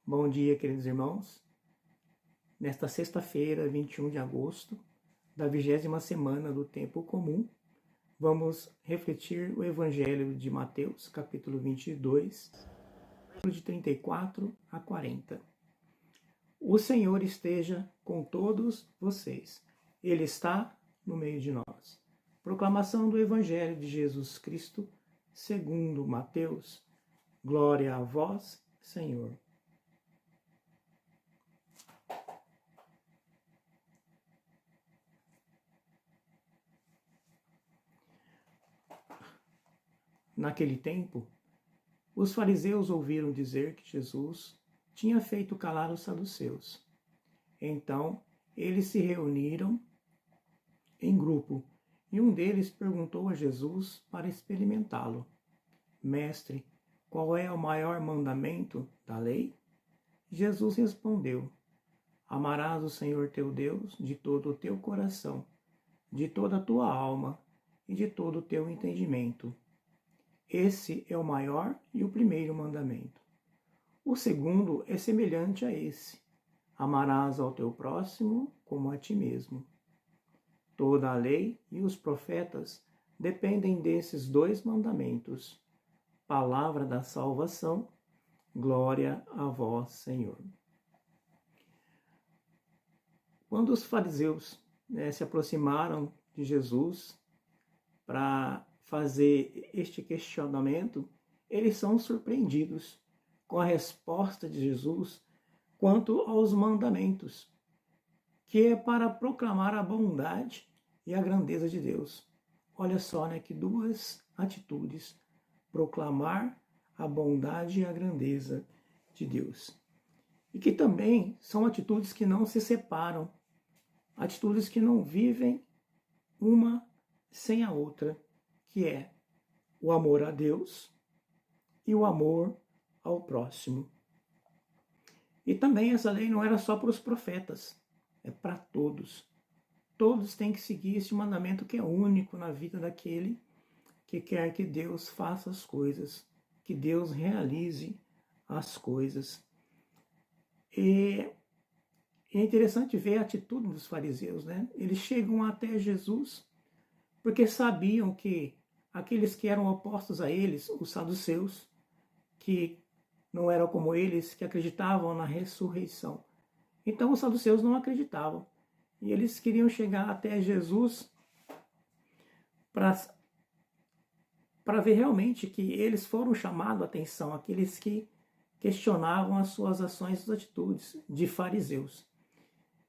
Bom dia, queridos irmãos. Nesta sexta-feira, 21 de agosto, da 20ª semana do Tempo Comum, vamos refletir o Evangelho de Mateus, capítulo 22, de 34 a 40. O Senhor esteja com todos vocês. Ele está no meio de nós. Proclamação do Evangelho de Jesus Cristo, segundo Mateus. Glória a vós, Senhor. Naquele tempo, os fariseus ouviram dizer que Jesus tinha feito calar os saduceus. Então, eles se reuniram em grupo, e um deles perguntou a Jesus para experimentá-lo: Mestre, qual é o maior mandamento da lei? Jesus respondeu: Amarás o Senhor teu Deus de todo o teu coração, de toda a tua alma e de todo o teu entendimento. Esse é o maior e o primeiro mandamento. O segundo é semelhante a esse: amarás ao teu próximo como a ti mesmo. Toda a lei e os profetas dependem desses dois mandamentos. Palavra da salvação, glória a vós, Senhor. Quando os fariseus se aproximaram de Jesus para fazer este questionamento, eles são surpreendidos com a resposta de Jesus quanto aos mandamentos, que é para proclamar a bondade e a grandeza de Deus. Olha só, que duas atitudes: proclamar a bondade e a grandeza de Deus. E que também são atitudes que não se separam, atitudes que não vivem uma sem a outra, que é o amor a Deus e o amor ao próximo. E também essa lei não era só para os profetas, é para todos. Todos têm que seguir esse mandamento que é único na vida daquele que quer que Deus faça as coisas, que Deus realize as coisas. E é interessante ver a atitude dos fariseus, Eles chegam até Jesus porque sabiam que aqueles que eram opostos a eles, os saduceus, que não eram como eles, que acreditavam na ressurreição. Então os saduceus não acreditavam. E eles queriam chegar até Jesus para ver realmente que eles foram chamados a atenção, aqueles que questionavam as suas ações e suas atitudes de fariseus.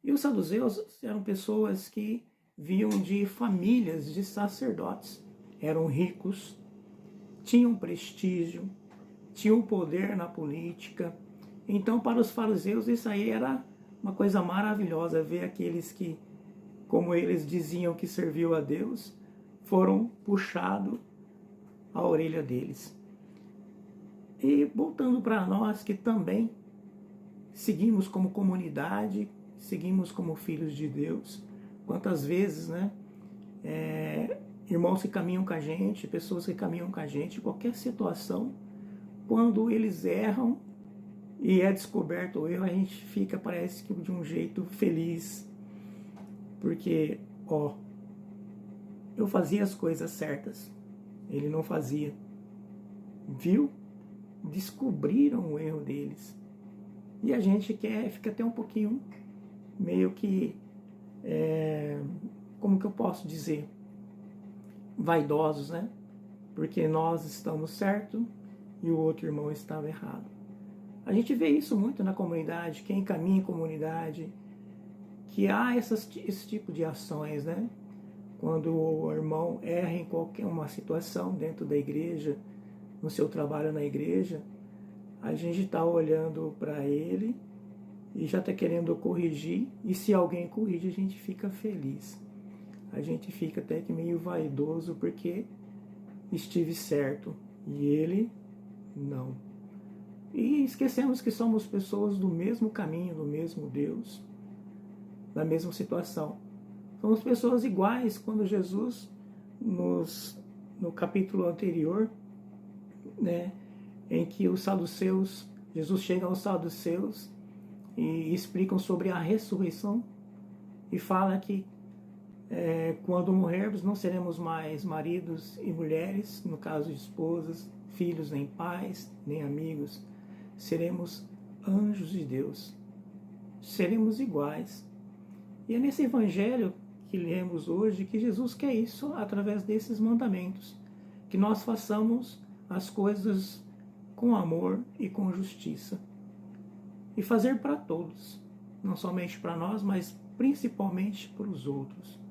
E os saduceus eram pessoas que vinham de famílias de sacerdotes, eram ricos, tinham prestígio, tinham poder na política. Então, para os fariseus, isso aí era uma coisa maravilhosa, ver aqueles que, como eles diziam que serviu a Deus, foram puxados a orelha deles. E voltando para nós que também seguimos como comunidade, seguimos como filhos de Deus, quantas vezes, irmãos que caminham com a gente, pessoas que caminham com a gente, qualquer situação, quando eles erram e é descoberto o erro, a gente fica, parece que de um jeito feliz, porque, eu fazia as coisas certas, ele não fazia, viu? Descobriram o erro deles, e a gente fica até um pouquinho, meio que, como que eu posso dizer, vaidosos, porque nós estamos certo e o outro irmão estava errado. A gente vê isso muito na comunidade, quem caminha em comunidade, que há esse tipo de ações, Quando o irmão erra em qualquer uma situação dentro da igreja, no seu trabalho na igreja, a gente está olhando para ele e já está querendo corrigir, e se alguém corrige, a gente fica feliz. A gente fica até que meio vaidoso porque estive certo e ele não. E esquecemos que somos pessoas do mesmo caminho, do mesmo Deus, da mesma situação. Somos pessoas iguais. Quando Jesus, no capítulo anterior, em que os saduceus Jesus chega aos saduceus e explicam sobre a ressurreição e fala que quando morrermos não seremos mais maridos e mulheres, no caso de esposas, filhos, nem pais, nem amigos. Seremos anjos de Deus. Seremos iguais. E é nesse evangelho que lemos hoje que Jesus quer isso através desses mandamentos. Que nós façamos as coisas com amor e com justiça. E fazer para todos. Não somente para nós, mas principalmente para os outros.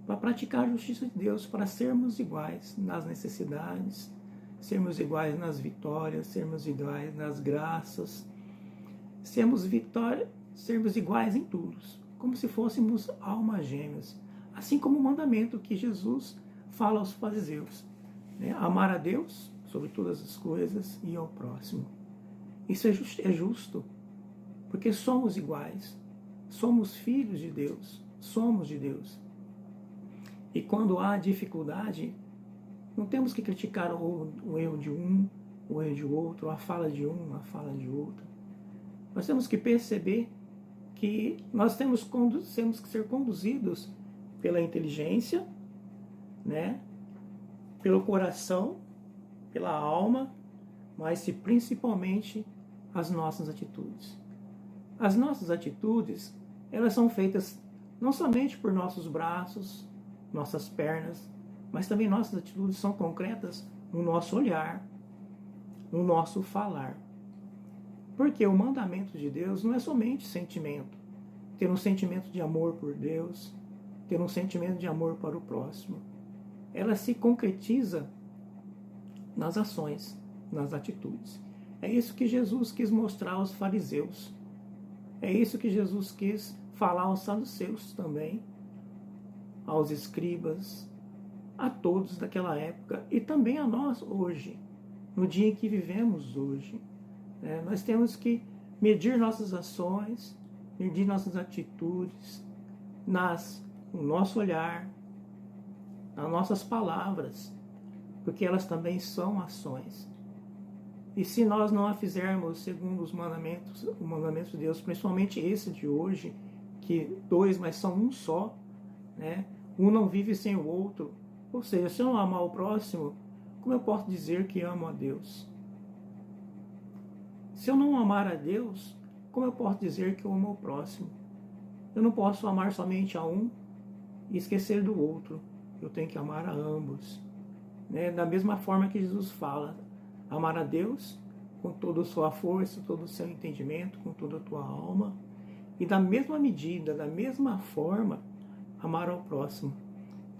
Para praticar a justiça de Deus, para sermos iguais nas necessidades, sermos iguais nas vitórias, sermos iguais nas graças, sermos iguais em tudo, como se fôssemos almas gêmeas. Assim como o mandamento que Jesus fala aos fariseus, né? Amar a Deus sobre todas as coisas e ao próximo. Isso é justo, porque somos iguais, somos filhos de Deus, somos de Deus. E quando há dificuldade, não temos que criticar o erro de um, o erro de outro, a fala de um, a fala de outro. Nós temos que perceber que nós temos que ser conduzidos pela inteligência, né? Pelo coração, pela alma, mas principalmente as nossas atitudes. As nossas atitudes, elas são feitas não somente por nossos braços, nossas pernas, mas também nossas atitudes são concretas no nosso olhar, no nosso falar. Porque o mandamento de Deus não é somente sentimento. Ter um sentimento de amor por Deus, ter um sentimento de amor para o próximo. Ela se concretiza nas ações, nas atitudes. É isso que Jesus quis mostrar aos fariseus. É isso que Jesus quis falar aos saduceus também, aos escribas, a todos daquela época e também a nós hoje, no dia em que vivemos hoje. Nós temos que medir nossas ações, medir nossas atitudes, no nosso olhar, nas nossas palavras, porque elas também são ações. E se nós não a fizermos segundo os mandamentos de Deus, principalmente esse de hoje, que dois, mas são um só, né? Um não vive sem o outro. Ou seja, se eu não amar o próximo, como eu posso dizer que amo a Deus? Se eu não amar a Deus, como eu posso dizer que eu amo o próximo? Eu não posso amar somente a um e esquecer do outro. Eu tenho que amar a ambos. Da mesma forma que Jesus fala, amar a Deus com toda a sua força, todo o seu entendimento, com toda a tua alma. E da mesma medida, da mesma forma, amar ao próximo.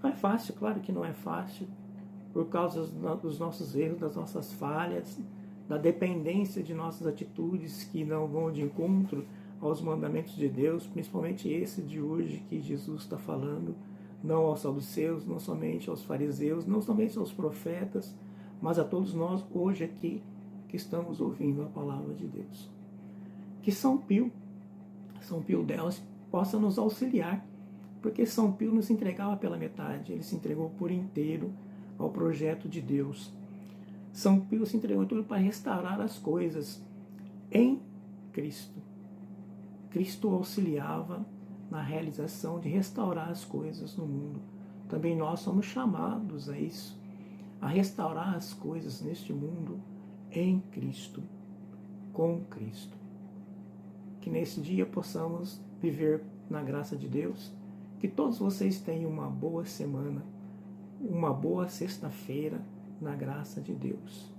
Não é fácil, claro que não é fácil, por causa dos nossos erros, das nossas falhas, da dependência de nossas atitudes que não vão de encontro aos mandamentos de Deus, principalmente esse de hoje que Jesus está falando, não aos saduceus, não somente aos fariseus, não somente aos profetas, mas a todos nós hoje aqui que estamos ouvindo a palavra de Deus. Que São Pio Delas possa nos auxiliar, porque São Pio não se entregava pela metade, ele se entregou por inteiro ao projeto de Deus. São Pio se entregou tudo para restaurar as coisas em Cristo. Cristo auxiliava na realização de restaurar as coisas no mundo. Também nós somos chamados a isso, a restaurar as coisas neste mundo em Cristo, com Cristo. Que nesse dia possamos viver na graça de Deus, que todos vocês tenham uma boa semana, uma boa sexta-feira na graça de Deus.